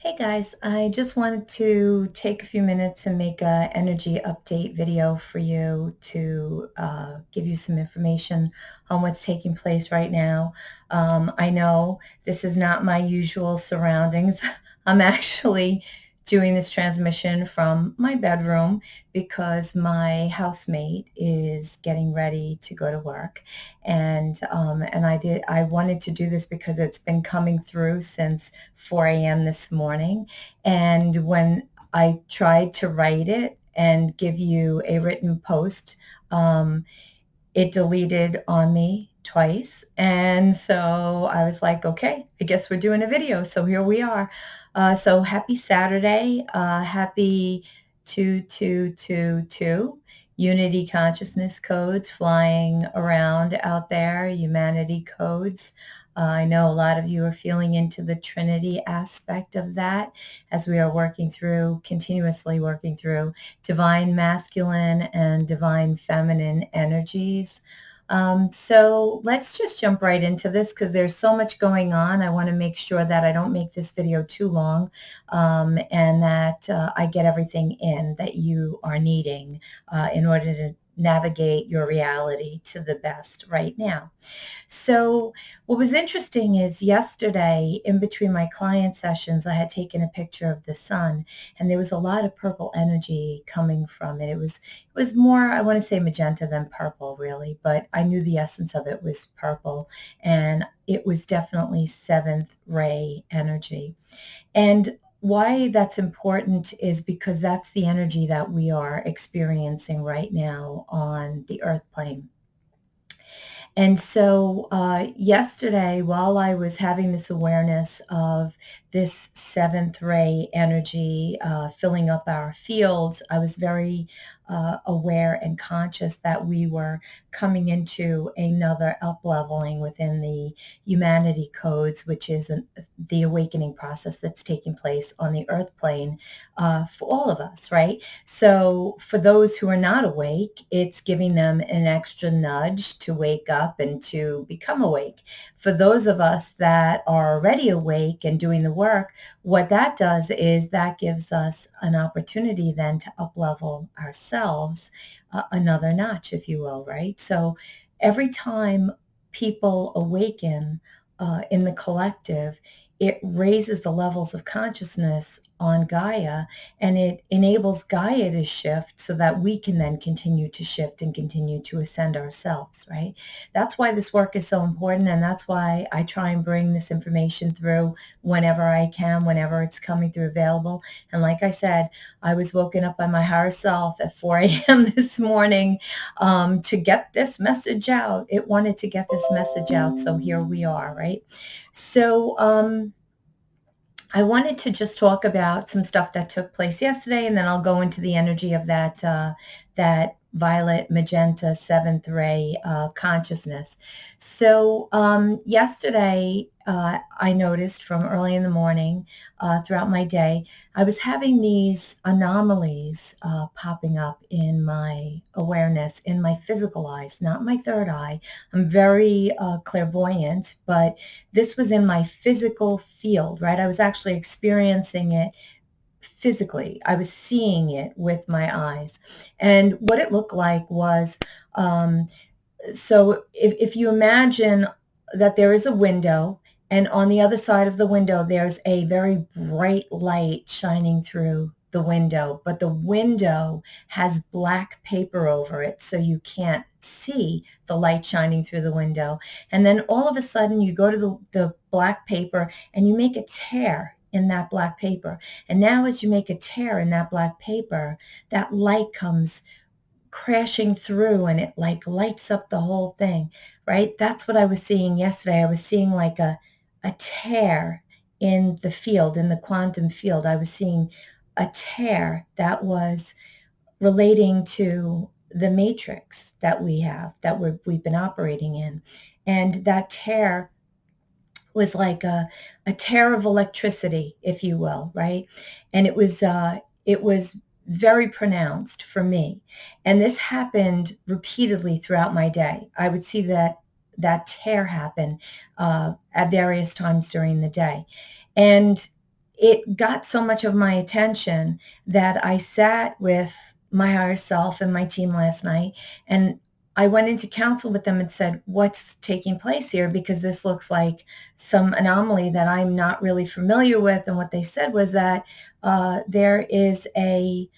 Hey guys, I just wanted to take a few minutes and make a energy update video for you to give you some information on what's taking place right now. I know this is not my usual surroundings. I'm actually doing this transmission from my bedroom because my housemate is getting ready to go to work. And I wanted to do this because it's been coming through since 4 a.m. this morning. And when I tried to write it and give you a written post, um, it deleted on me twice. And so I was like, okay, I guess we're doing a video. So here we are. So happy Saturday. Happy 2222. Unity consciousness codes flying around out there, humanity codes. I know a lot of you are feeling into the Trinity aspect of that as we are continuously working through divine masculine and divine feminine energies. So let's just jump right into this because there's so much going on. I want to make sure that I don't make this video too long and that I get everything in that you are needing in order to navigate your reality to the best right now. So what was interesting is yesterday in between my client sessions, I had taken a picture of the sun and there was a lot of purple energy coming from it. It was more, I want to say magenta than purple really, but I knew the essence of it was purple and it was definitely seventh ray energy. And why that's important is because that's the energy that we are experiencing right now on the earth plane. And so yesterday, while I was having this awareness of this seventh ray energy filling up our fields, I was very aware and conscious that we were coming into another up-leveling within the humanity codes, which is the awakening process that's taking place on the earth plane for all of us, right? So for those who are not awake, it's giving them an extra nudge to wake up and to become awake. For those of us that are already awake and doing the work, what that does is that gives us an opportunity then to up-level ourselves another notch, if you will, right? So every time people awaken in the collective, it raises the levels of consciousness on Gaia, and it enables Gaia to shift so that we can then continue to shift and continue to ascend ourselves, right? That's why this work is so important, and that's why I try and bring this information through whenever I can, whenever it's coming through available. And like I said, I was woken up by my higher self at 4 a.m. this morning to get this message out. It wanted to get this message out, so here we are, right? So I wanted to just talk about some stuff that took place yesterday, and then I'll go into the energy of that violet, magenta, seventh ray consciousness. So yesterday, I noticed from early in the morning throughout my day, I was having these anomalies popping up in my awareness, in my physical eyes, not my third eye. I'm very clairvoyant, but this was in my physical field, right? I was actually experiencing it physically. I was seeing it with my eyes. And what it looked like was, so if you imagine that there is a window, and on the other side of the window, there's a very bright light shining through the window, but the window has black paper over it, so you can't see the light shining through the window. And then all of a sudden, you go to the black paper and you make a tear in that black paper. And now as you make a tear in that black paper, that light comes crashing through and it like lights up the whole thing, right? That's what I was seeing yesterday. I was seeing like a tear in the field, in the quantum field. I was seeing a tear that was relating to the matrix that we have, that we've been operating in. And that tear was like a tear of electricity, if you will, right? And it was very pronounced for me. And this happened repeatedly throughout my day. I would see that tear happen at various times during the day. And it got so much of my attention that I sat with my higher self and my team last night, and I went into counsel with them and said, what's taking place here? Because this looks like some anomaly that I'm not really familiar with. And what they said was that there is a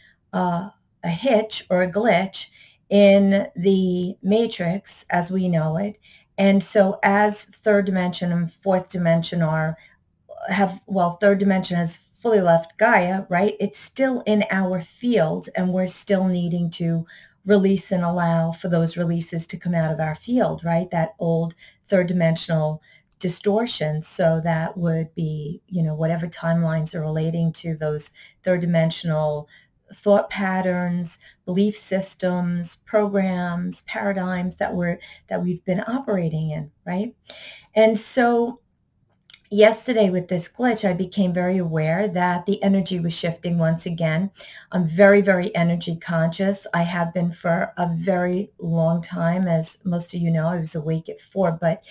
hitch or a glitch in the matrix as we know it. And so as third dimension and fourth dimension third dimension has fully left Gaia, right? It's still in our field, and we're still needing to release and allow for those releases to come out of our field, right? That old third dimensional distortion. So that would be, whatever timelines are relating to those third dimensional thought patterns, belief systems, programs, paradigms that we've been operating in, right? And so yesterday with this glitch, I became very aware that the energy was shifting once again. I'm very, very energy conscious. I have been for a very long time. As most of you know, I was awake at 4, but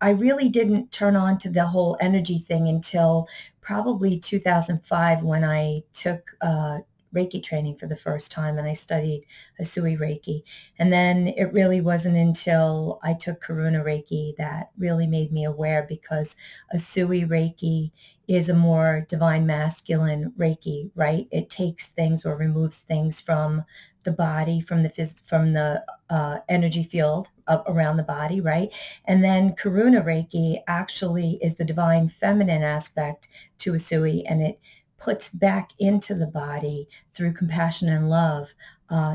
I really didn't turn on to the whole energy thing until probably 2005 when I took Reiki training for the first time, and I studied Asui Reiki. And then it really wasn't until I took Karuna Reiki that really made me aware, because Asui Reiki is a more divine masculine Reiki, right? It takes things or removes things from the body, from the energy field around the body, right? And then Karuna Reiki actually is the divine feminine aspect to Asui, and it puts back into the body through compassion and love,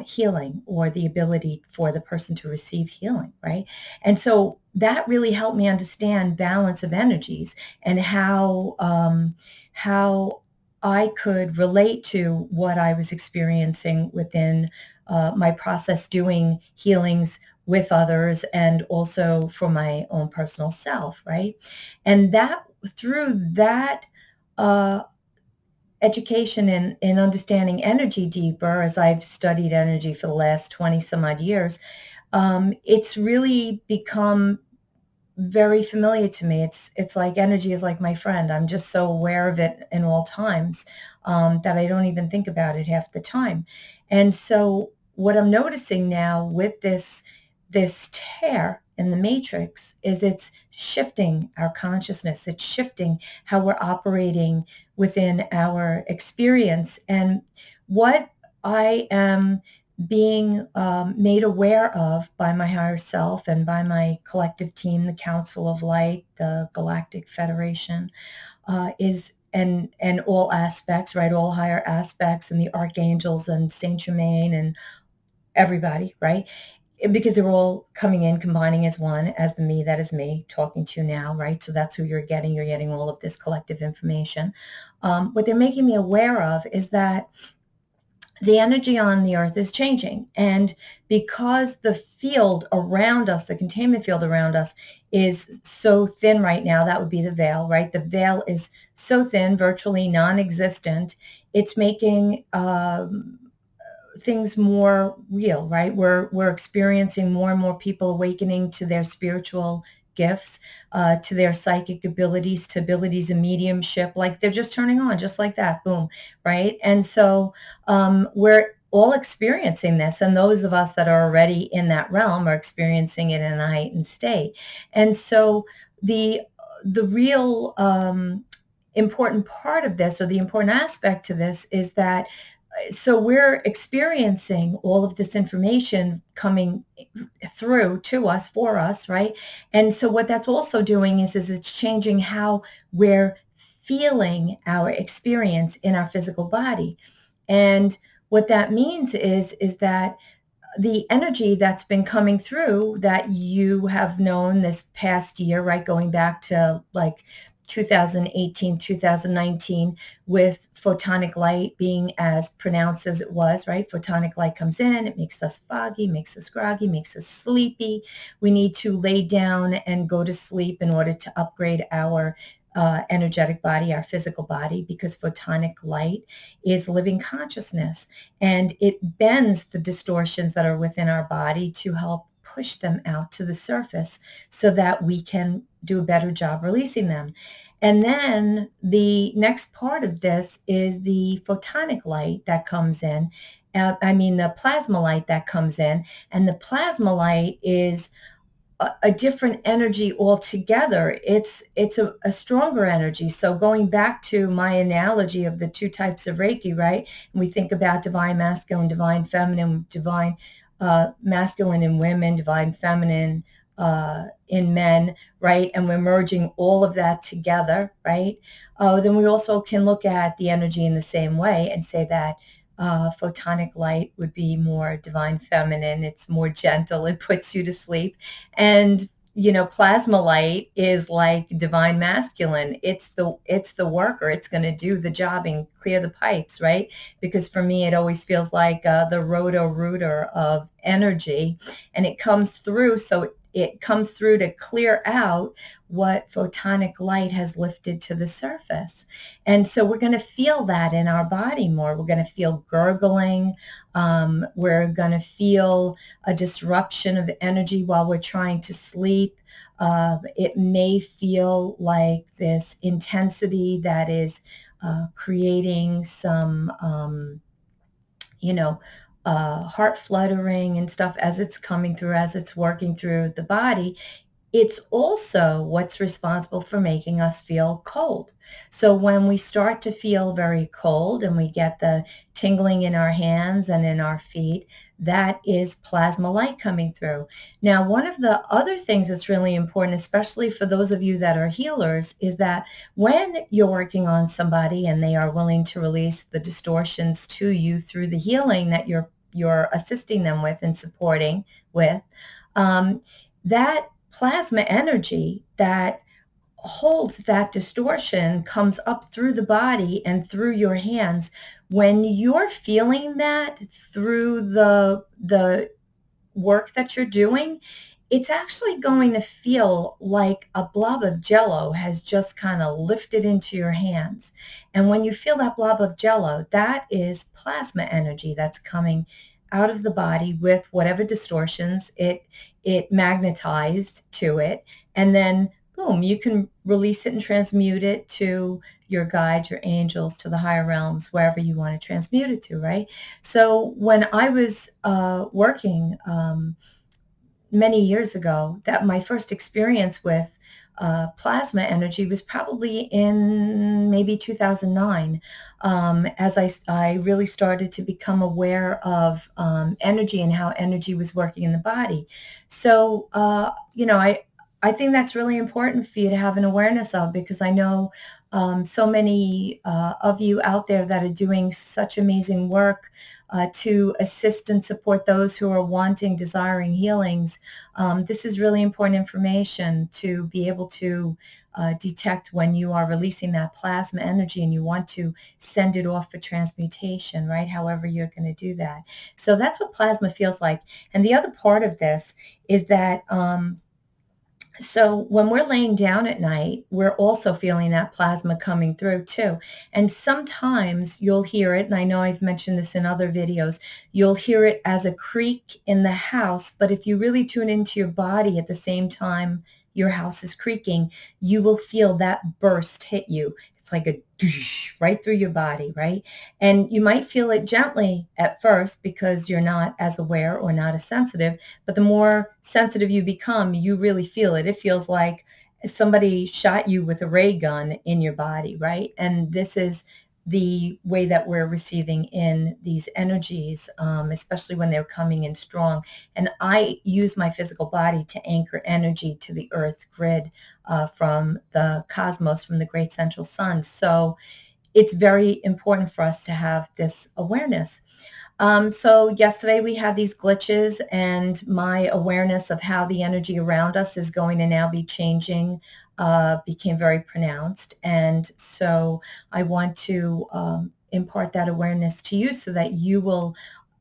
healing, or the ability for the person to receive healing, right? And so that really helped me understand balance of energies and how I could relate to what I was experiencing within my process, doing healings with others and also for my own personal self, right? And through that education in understanding energy deeper, as I've studied energy for the last 20 some odd years, it's really become very familiar to me. It's like energy is like my friend. I'm just so aware of it in all times that I don't even think about it half the time. And so what I'm noticing now with this tear in the matrix is it's shifting our consciousness. It's shifting how we're operating within our experience. And what I am being made aware of by my higher self and by my collective team, the Council of Light, the Galactic Federation, is and all aspects, right? All higher aspects, and the archangels and Saint Germain and everybody, right? Because they're all coming in, combining as one, as the me that is me talking to you now, right? So that's who you're getting. You're getting all of this collective information. What they're making me aware of is that the energy on the earth is changing. And because the field around us, the containment field around us, is so thin right now, that would be the veil, right? The veil is so thin, virtually non-existent. It's making things more real, right? We're experiencing more and more people awakening to their spiritual gifts, to their psychic abilities, to abilities of mediumship. Like they're just turning on, just like that, boom, right? And so we're all experiencing this, and those of us that are already in that realm are experiencing it in a heightened state. And so the real important part of this, or the important aspect to this, is that so we're experiencing all of this information coming through to us, for us, right? And so what that's also doing is it's changing how we're feeling our experience in our physical body. And what that means is that the energy that's been coming through that you have known this past year, right, going back to like 2018, 2019, with photonic light being as pronounced as it was, right? Photonic light comes in, it makes us foggy, makes us groggy, makes us sleepy. We need to lay down and go to sleep in order to upgrade our energetic body, our physical body, because photonic light is living consciousness, and it bends the distortions that are within our body to help push them out to the surface so that we can do a better job releasing them. And then the next part of this is the photonic light that comes in. The plasma light that comes in. And the plasma light is a different energy altogether. It's a stronger energy. So going back to my analogy of the two types of Reiki, right? And we think about divine masculine, divine feminine, divine masculine in women, divine feminine in men, right? And we're merging all of that together, right? Then we also can look at the energy in the same way and say that photonic light would be more divine feminine. It's more gentle. It puts you to sleep. And plasma light is like divine masculine. It's the worker. It's going to do the job and clear the pipes, right? Because for me, it always feels like the roto-rooter of energy, and it comes through. So it comes through to clear out what photonic light has lifted to the surface. And so we're going to feel that in our body more. We're going to feel gurgling. We're going to feel a disruption of energy while we're trying to sleep. It may feel like this intensity that is creating some, heart fluttering and stuff as it's coming through, as it's working through the body. It's also what's responsible for making us feel cold. So when we start to feel very cold and we get the tingling in our hands and in our feet, that is plasma light coming through. Now, one of the other things that's really important, especially for those of you that are healers, is that when you're working on somebody and they are willing to release the distortions to you through the healing that you're assisting them with and supporting with, that plasma energy that holds that distortion comes up through the body and through your hands. When you're feeling that through the work that you're doing, it's actually going to feel like a blob of jello has just kind of lifted into your hands. And when you feel that blob of jello, that is plasma energy that's coming out of the body with whatever distortions it magnetized to it. And then boom, you can release it and transmute it to your guides, your angels, to the higher realms, wherever you want to transmute it to, right? So when I was working many years ago, that my first experience with plasma energy was probably in maybe 2009, as I really started to become aware of energy and how energy was working in the body. So, I think that's really important for you to have an awareness of, because I know so many of you out there that are doing such amazing work to assist and support those who are wanting, desiring healings. This is really important information to be able to detect when you are releasing that plasma energy and you want to send it off for transmutation, right? However you're going to do that. So that's what plasma feels like. And the other part of this is that so when we're laying down at night, we're also feeling that plasma coming through too. And sometimes you'll hear it, and I know I've mentioned this in other videos, you'll hear it as a creak in the house, but if you really tune into your body at the same time your house is creaking, you will feel that burst hit you. It's like a doosh right through your body, right? And you might feel it gently at first because you're not as aware or not as sensitive, but the more sensitive you become, you really feel it. It feels like somebody shot you with a ray gun in your body, right? And this is the way that we're receiving in these energies, especially when they're coming in strong. And I use my physical body to anchor energy to the earth grid from the cosmos, from the great central sun. So it's very important for us to have this awareness. So yesterday we had these glitches, and my awareness of how the energy around us is going to now be changing became very pronounced. And so I want to impart that awareness to you so that you will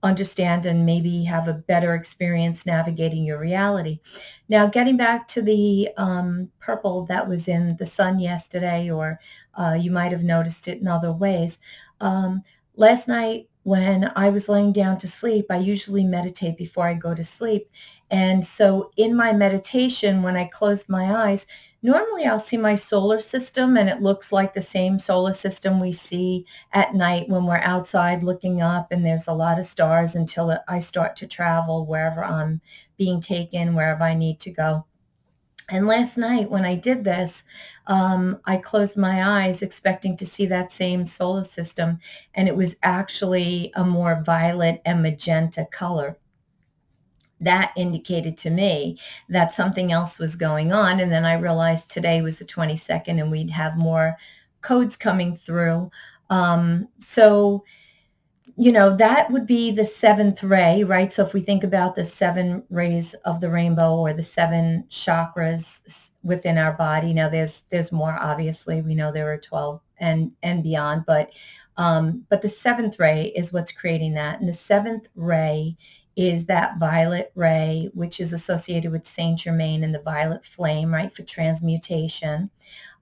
understand and maybe have a better experience navigating your reality. Now, getting back to the purple that was in the sun yesterday, or you might have noticed it in other ways. Last night, when I was laying down to sleep, I usually meditate before I go to sleep. And so in my meditation, when I closed my eyes, normally I'll see my solar system and it looks like the same solar system we see at night when we're outside looking up and there's a lot of stars until I start to travel wherever I'm being taken, wherever I need to go. And last night when I did this, I closed my eyes expecting to see that same solar system, and it was actually a more violet and magenta color. That indicated to me that something else was going on. And then I realized today was the 22nd and we'd have more codes coming through. So that would be the seventh ray, right? So if we think about the 7 rays of the rainbow or the 7 chakras within our body, now there's more, obviously. We know there are 12 and beyond, but the seventh ray is what's creating that. And the seventh ray is that violet ray, which is associated with Saint Germain and the violet flame, right, for transmutation.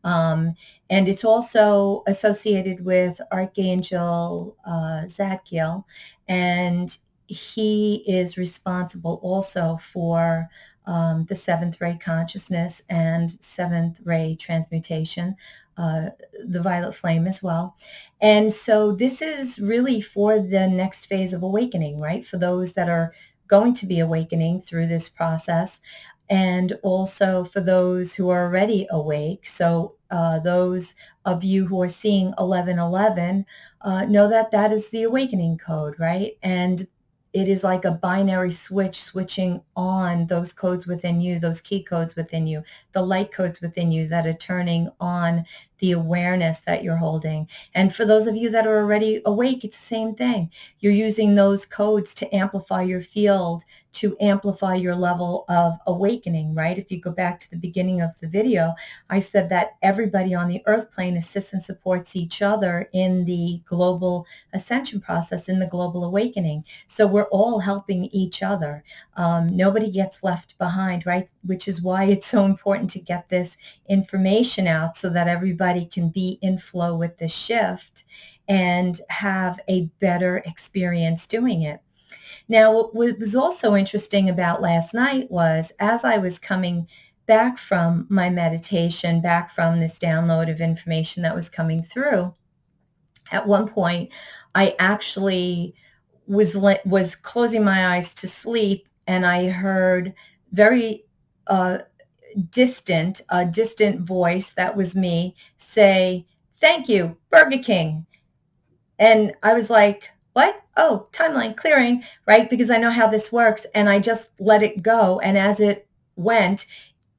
And it's also associated with Archangel Zadkiel, and he is responsible also for the seventh ray consciousness and seventh ray transmutation, the violet flame as well. And so this is really for the next phase of awakening, right? For those that are going to be awakening through this process, and also for those who are already awake. So those of you who are seeing 1111 know that that is the awakening code, right? And it is like a binary switch switching on those codes within you, those key codes within you, the light codes within you that are turning on the awareness that you're holding. And for those of you that are already awake, it's the same thing. You're using those codes to amplify your field, to amplify your level of awakening, right? If you go back to the beginning of the video, I said that everybody on the earth plane assists and supports each other in the global ascension process, in the global awakening. So we're all helping each other. Nobody gets left behind, right? Which is why it's so important to get this information out so that everybody can be in flow with the shift and have a better experience doing it. Now, what was also interesting about last night was as I was coming back from my meditation, back from this download of information that was coming through, at one point, I actually was closing my eyes to sleep, and I heard very a distant voice, that was me, say, "Thank you, Burger King." And I was like, what? Oh, timeline clearing, right? Because I know how this works. And I just let it go. And as it went,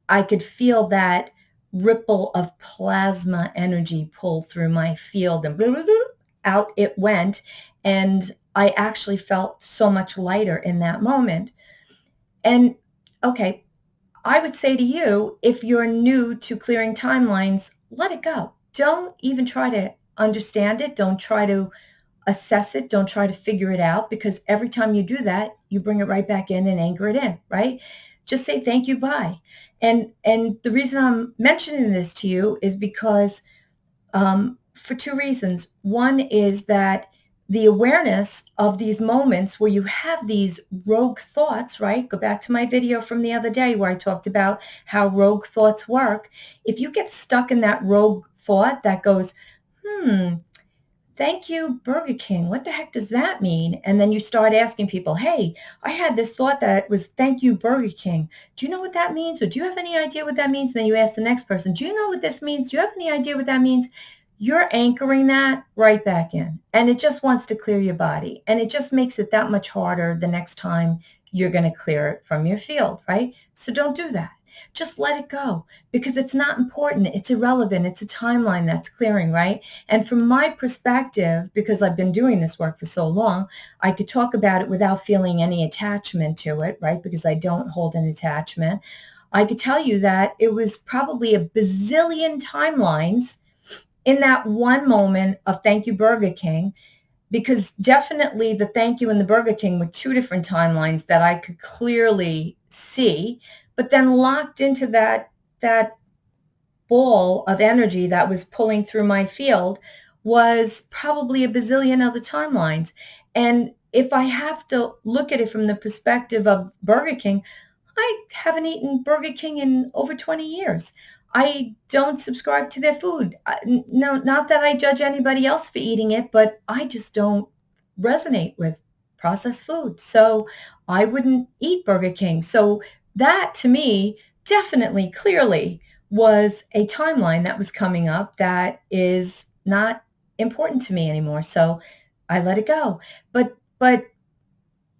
I could feel that ripple of plasma energy pull through my field, and out it went. And I actually felt so much lighter in that moment. And okay, I would say to you, if you're new to clearing timelines, let it go. Don't even try to understand it. Don't try to assess it. Don't try to figure it out, because every time you do that, you bring it right back in and anchor it in, right? Just say thank you, bye. And the reason I'm mentioning this to you is because for 2 reasons. One is that the awareness of these moments where you have these rogue thoughts, right? Go back to my video from the other day where I talked about how rogue thoughts work. If you get stuck in that rogue thought that goes, thank you, Burger King, what the heck does that mean? And then you start asking people, hey, I had this thought that was thank you, Burger King. Do you know what that means? Or do you have any idea what that means? And then you ask the next person, do you know what this means? Do you have any idea what that means? You're anchoring that right back in. And it just wants to clear your body. And it just makes it that much harder the next time you're going to clear it from your field, right? So don't do that. Just let it go, because it's not important. It's irrelevant. It's a timeline that's clearing, right? And from my perspective, because I've been doing this work for so long, I could talk about it without feeling any attachment to it, right? Because I don't hold an attachment. I could tell you that it was probably a bazillion timelines in that one moment of thank you, Burger King, because definitely the thank you and the Burger King were 2 different timelines that I could clearly see, but then locked into that ball of energy that was pulling through my field was probably a bazillion other timelines. And if I have to look at it from the perspective of Burger King, I haven't eaten Burger King in over 20 years. I don't subscribe to their food. No, not that I judge anybody else for eating it, but I just don't resonate with processed food. So I wouldn't eat Burger King. So that to me definitely, clearly was a timeline that was coming up that is not important to me anymore. So I let it go. But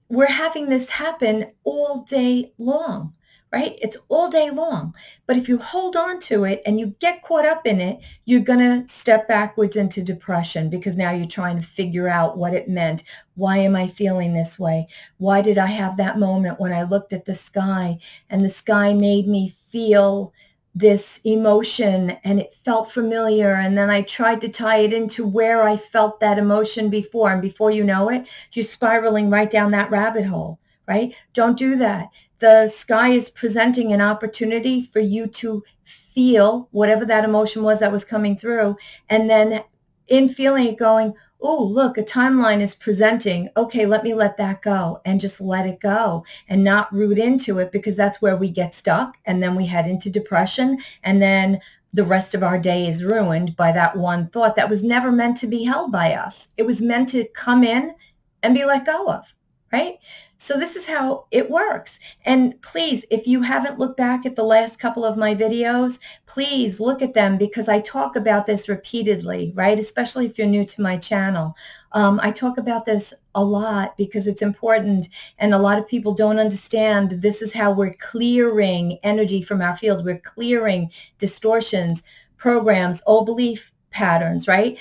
we're having this happen all day long, right? It's all day long. But if you hold on to it and you get caught up in it, you're going to step backwards into depression because now you're trying to figure out what it meant. Why am I feeling this way? Why did I have that moment when I looked at the sky and the sky made me feel this emotion and it felt familiar? And then I tried to tie it into where I felt that emotion before. And before you know it, you're spiraling right down that rabbit hole, right? Don't do that. The sky is presenting an opportunity for you to feel whatever that emotion was that was coming through. And then in feeling it going, oh, look, a timeline is presenting. Okay, let me let that go and just let it go and not root into it, because that's where we get stuck. And then we head into depression. And then the rest of our day is ruined by that one thought that was never meant to be held by us. It was meant to come in and be let go of, right? So this is how it works. And please, if you haven't looked back at the last couple of my videos, please look at them, because I talk about this repeatedly, right? Especially if you're new to my channel. I talk about this a lot because it's important, and a lot of people don't understand this is how we're clearing energy from our field. We're clearing distortions, programs, old belief patterns, right?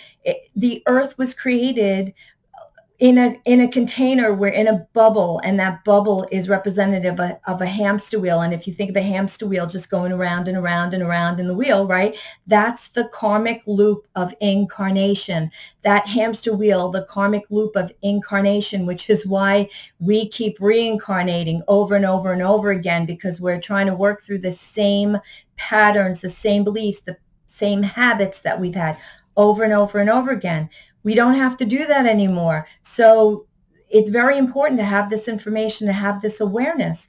The earth was created in a container. We're in a bubble, and that bubble is representative of a hamster wheel. And if you think of a hamster wheel just going around and around and around in the wheel, right, that's the karmic loop of incarnation. That hamster wheel, the karmic loop of incarnation, which is why we keep reincarnating over and over and over again, because we're trying to work through the same patterns, the same beliefs, the same habits that we've had over and over and over again. We don't have to do that anymore. So it's very important to have this information, to have this awareness.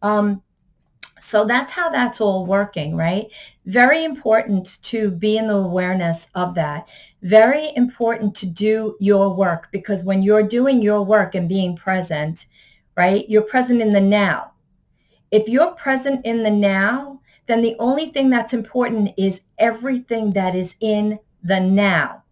So that's how that's all working, right? Very important to be in the awareness of that. Very important to do your work, because when you're doing your work and being present, right, you're present in the now. If you're present in the now, then the only thing that's important is everything that is in the now.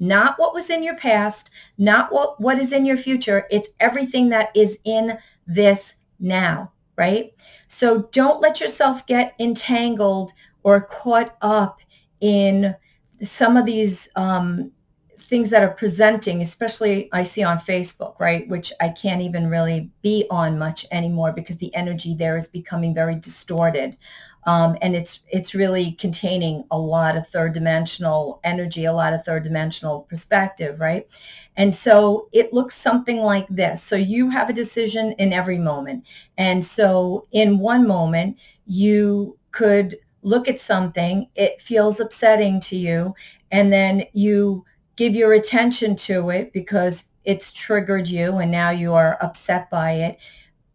Not what was in your past, not what is in your future. It's everything that is in this now, right? So don't let yourself get entangled or caught up in some of these things that are presenting, especially I see on Facebook, right? Which I can't even really be on much anymore because the energy there is becoming very distorted. And it's really containing a lot of third dimensional energy, a lot of third dimensional perspective, right? And so it looks something like this. So you have a decision in every moment. And so in one moment, you could look at something, it feels upsetting to you, and then you give your attention to it because it's triggered you and now you are upset by it.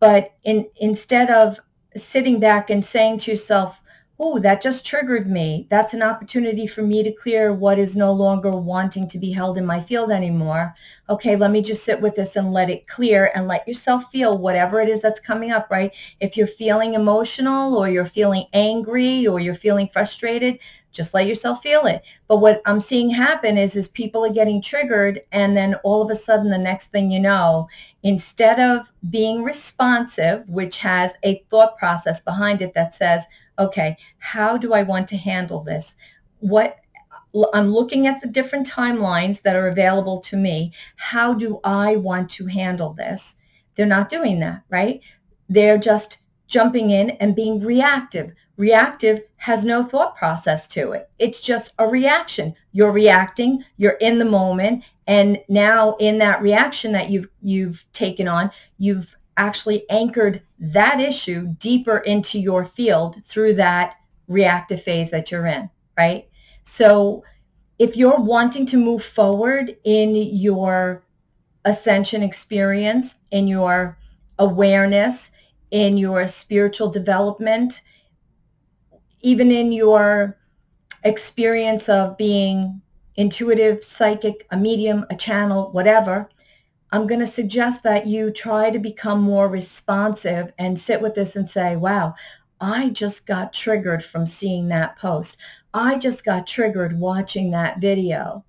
But instead of sitting back and saying to yourself, oh, that just triggered me, that's an opportunity for me to clear what is no longer wanting to be held in my field anymore. Okay, let me just sit with this and let it clear, and let yourself feel whatever it is that's coming up, right? If you're feeling emotional, or you're feeling angry, or you're feeling frustrated, just let yourself feel it. But what I'm seeing happen is people are getting triggered, and then all of a sudden, the next thing you know, instead of being responsive, which has a thought process behind it that says, okay, how do I want to handle this? I'm looking at the different timelines that are available to me. How do I want to handle this? They're not doing that, right? They're just jumping in and being reactive. Reactive has no thought process to it. It's just a reaction. You're reacting, you're in the moment, and now in that reaction that you've taken on, you've actually anchored that issue deeper into your field through that reactive phase that you're in, right? So if you're wanting to move forward in your ascension experience, in your awareness, in your spiritual development, even in your experience of being intuitive, psychic, a medium, a channel, whatever, I'm going to suggest that you try to become more responsive and sit with this and say, wow, I just got triggered from seeing that post. I just got triggered watching that video.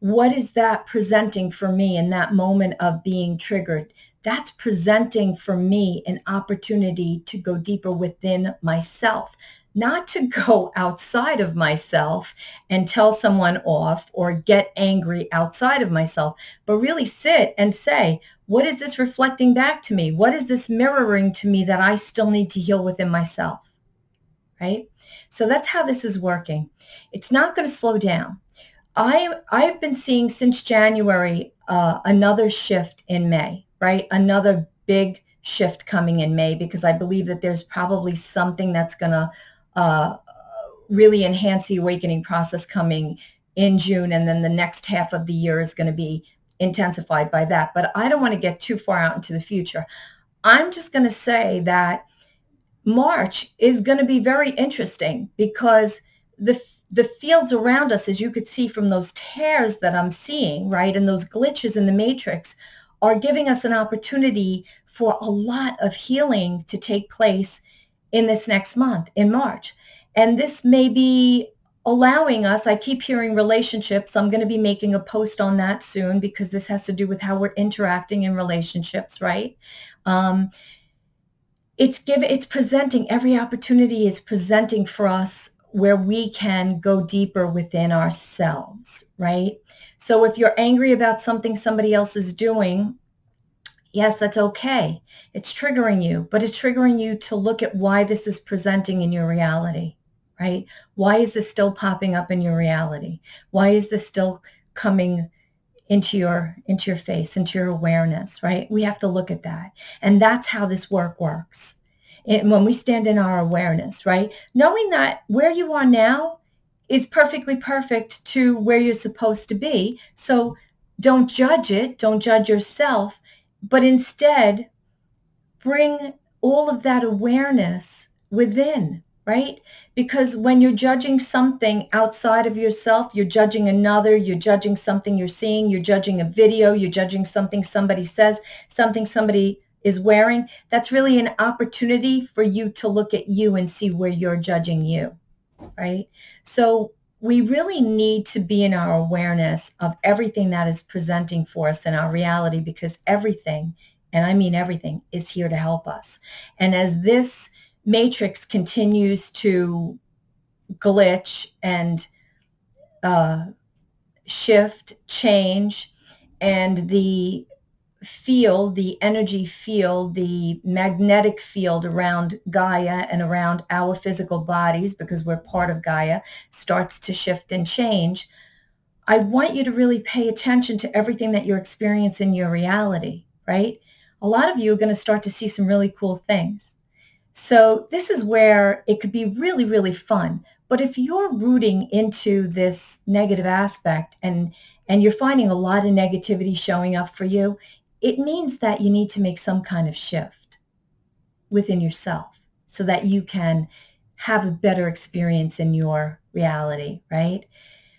What is that presenting for me in that moment of being triggered? That's presenting for me an opportunity to go deeper within myself, not to go outside of myself and tell someone off or get angry outside of myself, but really sit and say, what is this reflecting back to me? What is this mirroring to me that I still need to heal within myself? Right? So that's how this is working. It's not going to slow down. I've been seeing since January another shift in May, right? Another big shift coming in May, because I believe that there's probably something that's going to really enhance the awakening process coming in June. And then the next half of the year is going to be intensified by that. But I don't want to get too far out into the future. I'm just going to say that March is going to be very interesting, because the fields around us, as you could see from those tears that I'm seeing, right, and those glitches in the matrix, are giving us an opportunity for a lot of healing to take place in this next month, in March. And this may be allowing us, I keep hearing relationships. I'm going to be making a post on that soon, because this has to do with how we're interacting in relationships, right? It's presenting, every opportunity is presenting for us where we can go deeper within ourselves, right? So if you're angry about something somebody else is doing, yes, that's okay. It's triggering you, but it's triggering you to look at why this is presenting in your reality, right? Why is this still popping up in your reality? Why is this still coming into your face, into your awareness, right? We have to look at that. And that's how this work works. And when we stand in our awareness, right? Knowing that where you are now is perfectly perfect to where you're supposed to be. So don't judge it. Don't judge yourself, but instead bring all of that awareness within, right? Because when you're judging something outside of yourself, you're judging another, you're judging something you're seeing, you're judging a video, you're judging something somebody says, something somebody is wearing. That's really an opportunity for you to look at you and see where you're judging you, right? So we really need to be in our awareness of everything that is presenting for us in our reality, because everything, and I mean everything, is here to help us. And as this matrix continues to glitch and shift, change, and the field, the energy field, the magnetic field around Gaia and around our physical bodies, because we're part of Gaia, starts to shift and change, I want you to really pay attention to everything that you're experiencing in your reality, right? A lot of you are going to start to see some really cool things. So this is where it could be really, really fun. But if you're rooting into this negative aspect and you're finding a lot of negativity showing up for you, it means that you need to make some kind of shift within yourself so that you can have a better experience in your reality, right?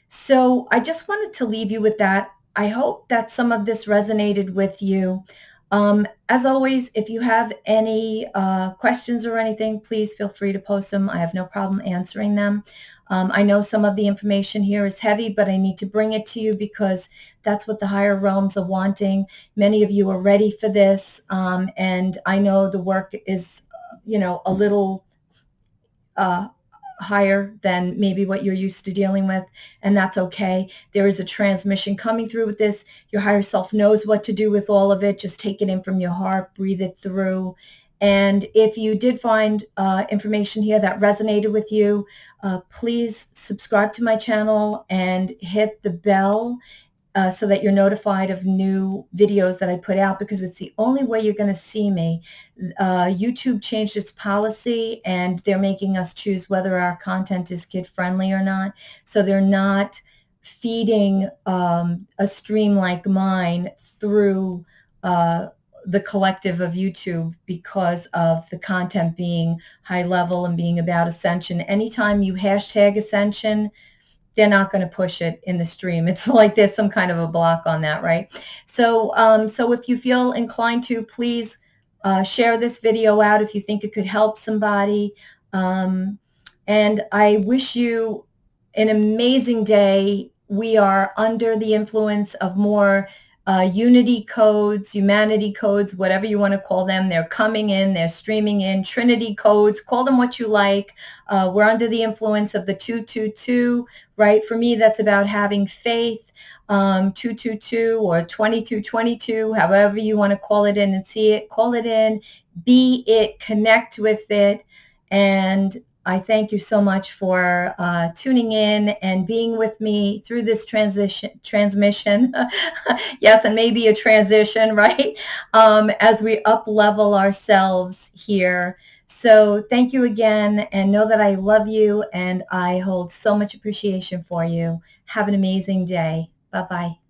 So I just wanted to leave you with that. I hope that some of this resonated with you. As always, if you have any questions or anything, please feel free to post them. I have no problem answering them. I know some of the information here is heavy, but I need to bring it to you because that's what the higher realms are wanting. Many of you are ready for this, and I know the work is, a little higher than maybe what you're used to dealing with, and that's okay. There is a transmission coming through with this. Your higher self knows what to do with all of it. Just take it in from your heart, breathe it through. And if you did find information here that resonated with you, please subscribe to my channel and hit the bell so that you're notified of new videos that I put out, because it's the only way you're going to see me. YouTube changed its policy, and they're making us choose whether our content is kid-friendly or not. So they're not feeding a stream like mine through the collective of YouTube because of the content being high level and being about ascension. Anytime you hashtag ascension, they're not going to push it in the stream. It's like there's some kind of a block on that, right? So, so if you feel inclined to, please share this video out if you think it could help somebody. And I wish you an amazing day. We are under the influence of more unity codes, humanity codes, whatever you want to call them. They're coming in, they're streaming in, Trinity codes, call them what you like. We're under the influence of the 222, right? For me, that's about having faith, 222 or 2222, however you want to call it in and see it, call it in, be it, connect with it. And I thank you so much for tuning in and being with me through this transmission. Yes, and maybe a transition, right? As we up-level ourselves here. So thank you again, and know that I love you and I hold so much appreciation for you. Have an amazing day. Bye-bye.